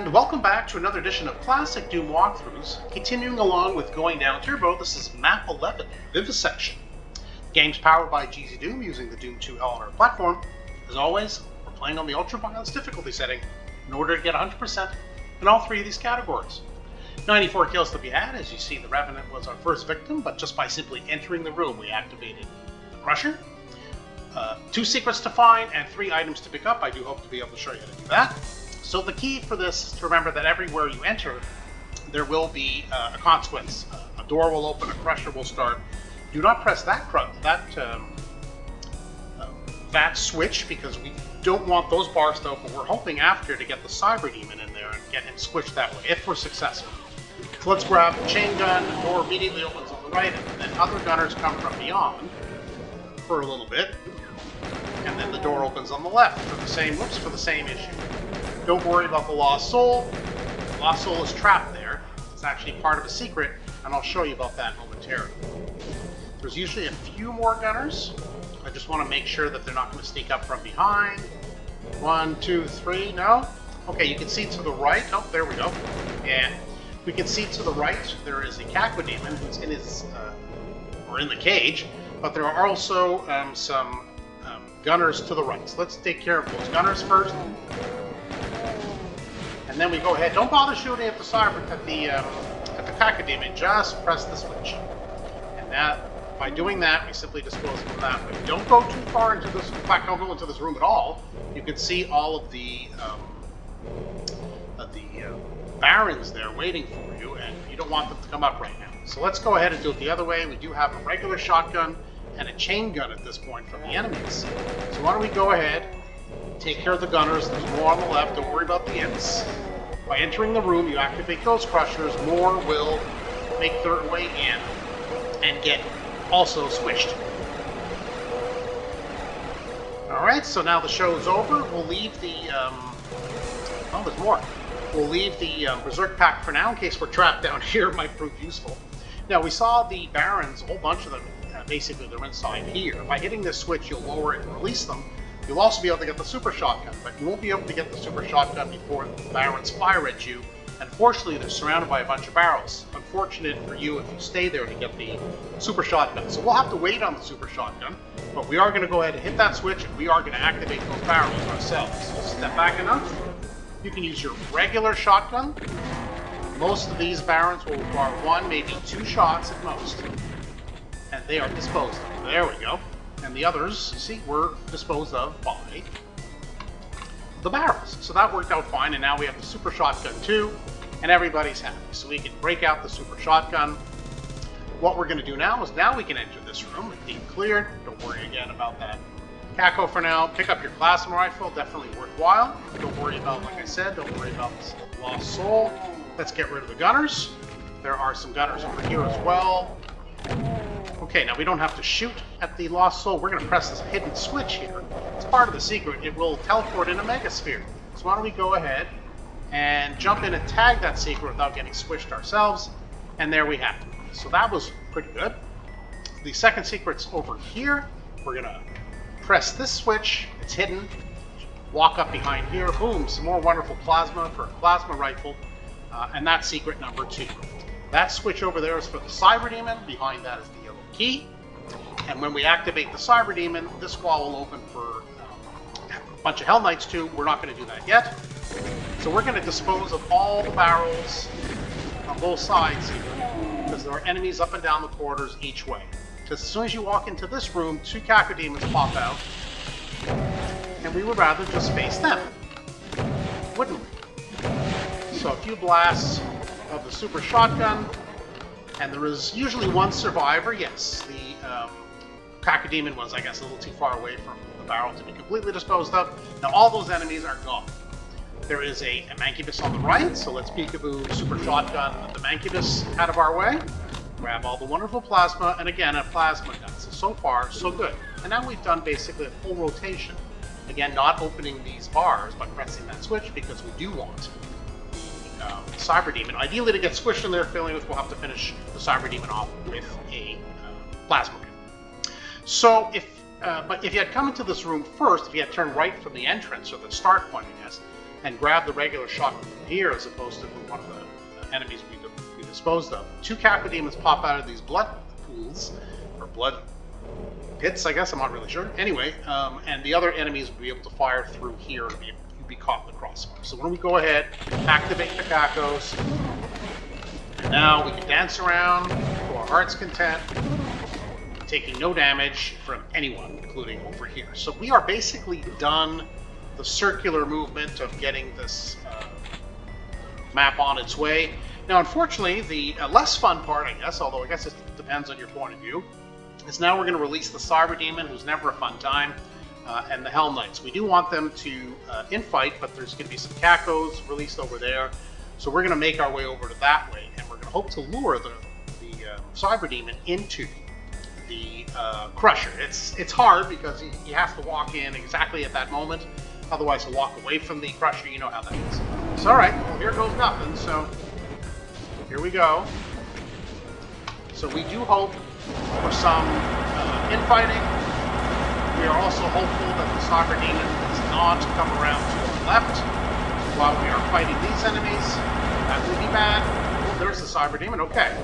And welcome back to another edition of Classic Doom Walkthroughs. Continuing along with Going Down Turbo, this is Map 11, Vivisection. The game's powered by GZDoom using the Doom 2 LNR platform. As always, we're playing on the Ultra Violence difficulty setting in order to get 100% in all three of these categories. 94 kills to be had. As you see, the Revenant was our first victim, but just by simply entering the room, we activated the Crusher. 2 secrets to find and 3 items to pick up. I do hope to be able to show you how to do that. So the key for this is to remember that everywhere you enter, there will be a consequence. A door will open, a crusher will start. Do not press that switch because we don't want those bars to open. We're hoping after to get the Cyber Demon in there and get him squished that way, if we're successful. So let's grab the chain gun. The door immediately opens on the right, and then other gunners come from beyond for a little bit, and then the door opens on the left for the same issue. Don't worry about the Lost Soul. The Lost Soul is trapped there. It's actually part of a secret, and I'll show you about that momentarily. There's usually a few more gunners. I just want to make sure that they're not going to sneak up from behind. 1, 2, 3, no? Okay, you can see to the right. Oh, there we go. And we can see to the right there is a Caco Demon who's in his, or in the cage, but there are also some gunners to the right. So let's take care of those gunners first. And then we go ahead. Don't bother shooting at the Caco Demon. Just press the switch. And that, by doing that, we simply dispose of them that way. Don't go too far into this. In fact, don't go into this room at all. You can see all of the barons there waiting for you, and you don't want them to come up right now. So let's go ahead and do it the other way. We do have a regular shotgun and a chain gun at this point from the enemies. So why don't we go ahead, take care of the gunners. There's more on the left. Don't worry about the imps. By entering the room, you activate those crushers. More will make their way in and get also squished. Alright, so now the show's over. We'll leave the... oh, there's more. We'll leave the Berserk Pack for now in case we're trapped down here. It might prove useful. Now, we saw the Barons, a whole bunch of them, basically they're inside here. By hitting this switch, you'll lower it and release them. You'll also be able to get the Super Shotgun, but you won't be able to get the Super Shotgun before the Barons fire at you. Unfortunately, they're surrounded by a bunch of barrels. Unfortunate for you if you stay there to get the Super Shotgun. So we'll have to wait on the Super Shotgun, but we are going to go ahead and hit that switch, and we are going to activate those barrels ourselves. So step back enough. You can use your regular shotgun. Most of these Barons will require 1, maybe 2 shots at most. And they are disposed of. There we go. And the others, you see, were disposed of by the barrels. So that worked out fine, and now we have the Super Shotgun too, and everybody's happy. So we can break out the Super Shotgun. What we're going to do now is now we can enter this room with deep cleared. Don't worry again about that Caco for now. Pick up your plasma rifle, definitely worthwhile. Don't worry about, like I said, don't worry about this Lost Soul. Let's get rid of the gunners. There are some gunners over here as well. Okay, now we don't have to shoot at the Lost Soul. We're going to press this hidden switch here. It's part of the secret. It will teleport in a Megasphere. So why don't we go ahead and jump in and tag that secret without getting squished ourselves. And there we have it. So that was pretty good. The second secret's over here. We're going to press this switch. It's hidden. Walk up behind here. Boom, some more wonderful plasma for a plasma rifle. And that's secret number 2. That switch over there is for the Cyber Demon. Behind that is the yellow key. And when we activate the Cyber Demon, this wall will open for a bunch of Hell Knights too. We're not going to do that yet. So we're going to dispose of all the barrels on both sides here, because there are enemies up and down the corridors each way. Because as soon as you walk into this room, 2 Caco Demons pop out, and we would rather just face them, wouldn't we? So a few blasts of the Super Shotgun, and there is usually 1 survivor. Yes, the Caco Demon was, I guess, a little too far away from the barrel to be completely disposed of. Now all those enemies are gone. There is a Mancubus on the right, so let's peekaboo Super Shotgun the Mancubus out of our way. Grab all the wonderful plasma, and again, a plasma gun. So far, so good. And now we've done basically a full rotation. Again, not opening these bars, but pressing that switch because we do want Cyber Demon. Ideally, to get squished in there, we'll have to finish the Cyber Demon off with a plasma gun. So, but if you had come into this room first, if you had turned right from the entrance, or the start point, I guess, and grab the regular shotgun from here as opposed to one of the enemies we disposed of. 2 cacodemons pop out of these blood pools, or blood pits, I guess, I'm not really sure. Anyway, and the other enemies will be able to fire through here and be caught in the crossbar. So when we go ahead, activate the cacos, and now we can dance around to our heart's content, taking no damage from anyone, including over here. So we are basically done the circular movement of getting this map on its way. Now, unfortunately, the less fun part, I guess, although I guess it depends on your point of view, is now we're going to release the Cyber Demon, who's never a fun time, and the Hell Knights. We do want them to infight, but there's going to be some cacos released over there, so we're going to make our way over to that way, and we're going to hope to lure the Cyber Demon into the Crusher. It's hard because he has to walk in exactly at that moment, otherwise he'll walk away from the Crusher. You know how that is. So, alright, well, here goes nothing, so here we go. So we do hope for some infighting. We are also hopeful that the Cyber Demon does not come around to our left while we are fighting these enemies. That would be bad. Oh, there's the Cyber Demon. Okay.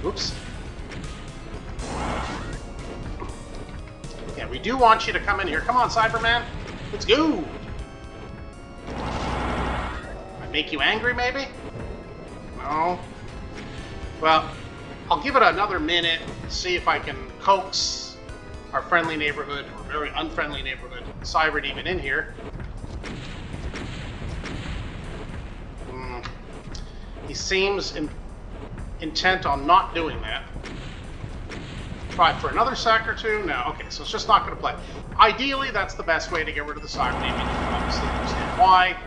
Oops. Yeah, we do want you to come in here. Come on, Cyberman. Let's go! I make you angry, maybe? No? Well, I'll give it another minute, see if I can coax our friendly neighborhood, or very unfriendly neighborhood, Cyber Demon in here. He seems intent on not doing that. Try for another sec or two? No. Okay, so it's just not going to play. Ideally, that's the best way to get rid of the Cyber Demon. You can obviously understand why.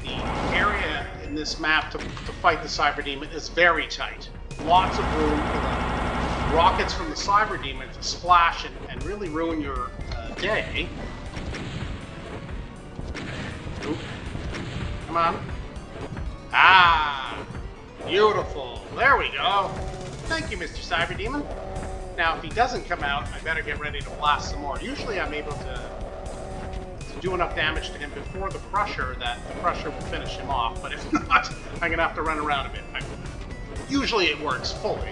The area in this map to fight the Cyber Demon is very tight. Lots of room for the rockets from the Cyber Demon to splash and really ruin your day. Oop. Come on. Ah! Beautiful. There we go. Thank you, Mr. Cyber Demon. Now, if he doesn't come out, I better get ready to blast some more. Usually I'm able to do enough damage to him before the Crusher that the Crusher will finish him off, but if not, I'm going to have to run around a bit. Usually it works fully.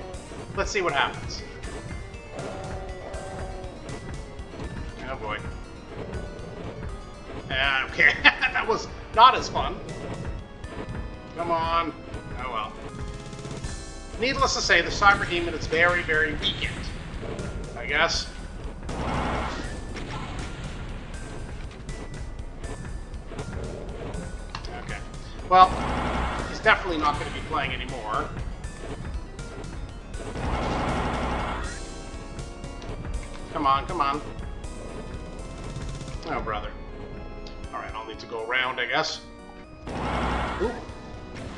Let's see what happens. Oh boy. Okay, that was not as fun. Come on. Oh well. Needless to say, the Cyber Demon is very, very weakened, I guess. Okay. Well, he's definitely not going to be playing anymore. Come on, come on. Oh, brother. Alright, I'll need to go around, I guess. Ooh.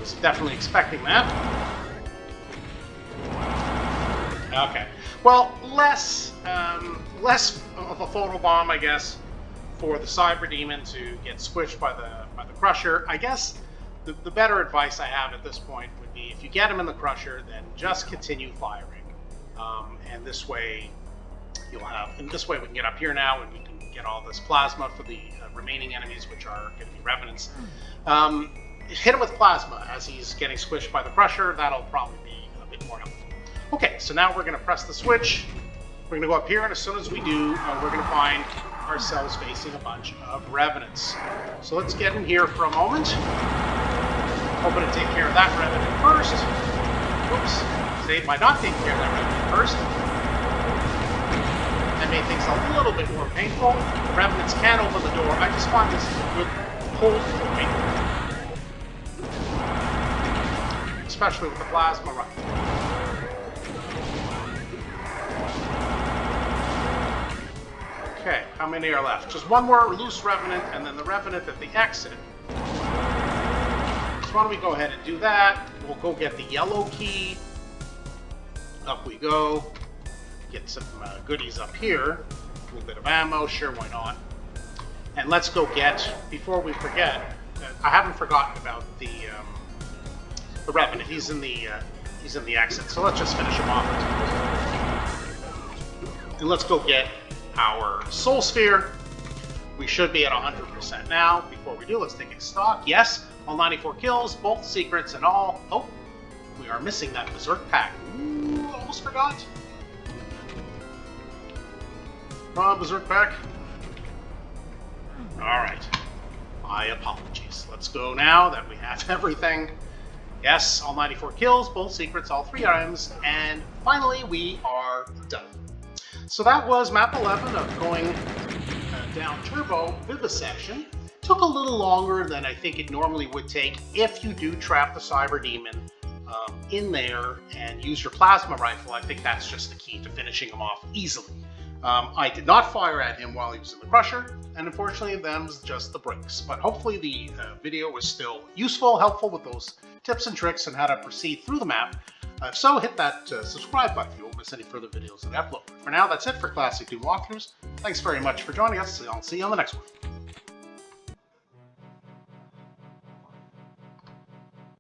Was definitely expecting that. Okay. Well, less of a photobomb, I guess, for the Cyber Demon to get squished by the Crusher. I guess the better advice I have at this point would be, if you get him in the Crusher, then just continue firing. And this way we can get up here now, and we can get all this plasma for the remaining enemies, which are going to be Revenants. Hit him with plasma as he's getting squished by the Crusher. That'll probably be a bit more helpful. Okay, so now we're going to press the switch. We're going to go up here, and as soon as we do, we're going to find ourselves facing a bunch of Revenants. So let's get in here for a moment. Hoping to take care of that Revenant first. Whoops. They might not take care of that Revenant first. That made things a little bit more painful. The Revenants can open the door. I just find this is a good hold point, especially with the plasma rifle. Okay, how many are left? Just one more loose Revenant, and then the Revenant at the exit. So why don't we go ahead and do that? We'll go get the yellow key. Up we go. Get some goodies up here. A little bit of ammo, sure, why not? And let's go get, before we forget, I haven't forgotten about the Revenant. He's in the he's in the exit. So let's just finish him off. And let's go get our Soul Sphere. We should be at 100% now. Before we do, let's take a stock. Yes, all 94 kills, both secrets and all. Oh, we are missing that Berserk pack. Ooh, almost forgot. Come on, Berserk pack. Alright. My apologies. Let's go now that we have everything. Yes, all 94 kills, both secrets, all 3 items, and finally we are done. So that was map 11 of going down Turbo Vivisection. Took a little longer than I think it normally would take if you do trap the Cyber Demon in there and use your plasma rifle. I think that's just the key to finishing him off easily. I did not fire at him while he was in the crusher, and unfortunately them's just the bricks. But hopefully the video was still useful, helpful with those tips and tricks on how to proceed through the map. If so, hit that subscribe button. You won't miss any further videos that I upload. For now, that's it for Classic Doom Walkthroughs. Thanks very much for joining us, and I'll see you on the next one.